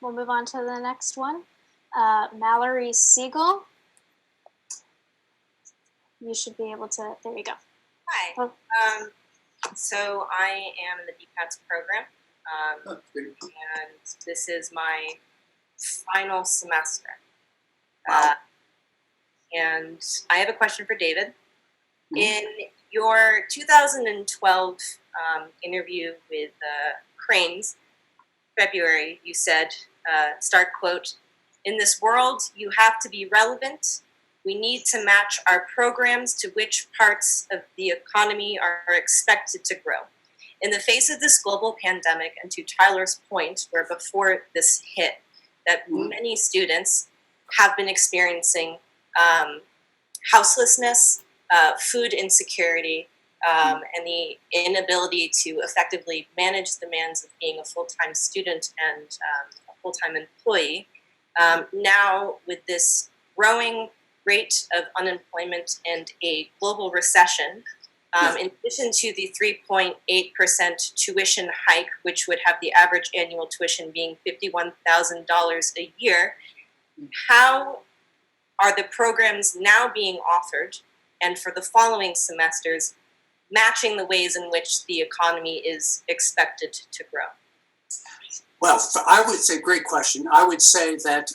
we'll move on to the next one. Mallory Siegel. You should be able to, there you go. Hi. Oh. So I am in the DPATS program, and this is my final semester. Wow. And I have a question for David. In your 2012 interview with Cranes, February, you said, start quote, "In this world, you have to be relevant. We need to match our programs to which parts of the economy are expected to grow. In the face of this global pandemic, and to Tyler's point, where before this hit, that many students have been experiencing houselessness, food insecurity, and the inability to effectively manage the demands of being a full-time student and a full-time employee. Now, with this growing rate of unemployment and a global recession, in addition to the 3.8% tuition hike, which would have the average annual tuition being $51,000 a year, how are the programs now being offered, and for the following semesters, matching the ways in which the economy is expected to grow?" Well, I would say, great question. I would say that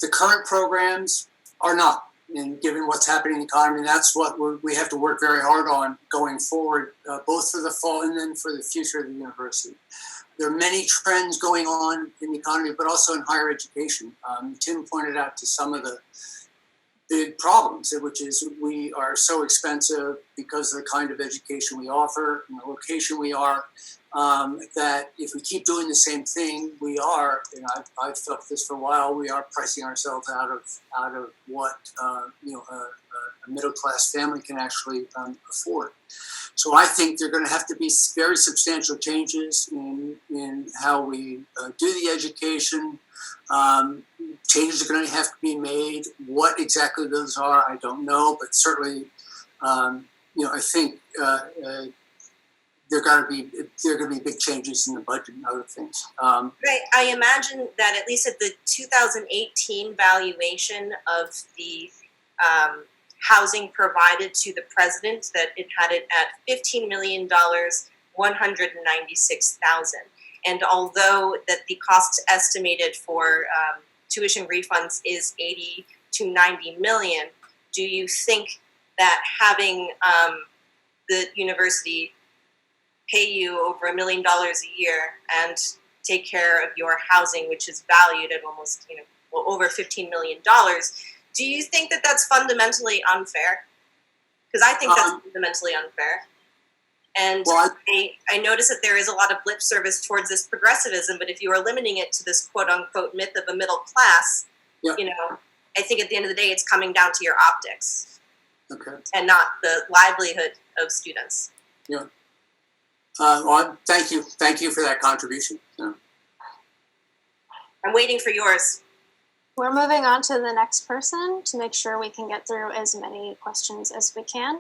the current programs are not. And given what's happening in the economy, that's what we have to work very hard on going forward, both for the fall and then for the future of the university. There are many trends going on in the economy, but also in higher education. Tim pointed out to some of the big problems, which is we are so expensive because of the kind of education we offer and the location we are, that if we keep doing the same thing, we are, and I've felt this for a while, we are pricing ourselves out of what a middle class family can actually afford. So I think there are going to have to be very substantial changes in how we do the education. Changes are going to have to be made. What exactly those are, I don't know, but certainly, I think there are going to be big changes in the budget and other things. Right. I imagine that at least at the 2018 valuation of the housing provided to the president, that it had it at $15 million, $196,000. And although that the cost estimated for tuition refunds is 80 to 90 million, do you think that having the university pay you over $1 million a year and take care of your housing, which is valued at almost over $15 million, do you think that that's fundamentally unfair? Because I think that's fundamentally unfair. And I notice that there is a lot of lip service towards this progressivism, but if you are limiting it to this quote-unquote myth of a middle class, I think at the end of the day, it's coming down to your optics, and not the livelihood of students. Yeah. Well, thank you for that contribution. Yeah. I'm waiting for yours. We're moving on to the next person to make sure we can get through as many questions as we can.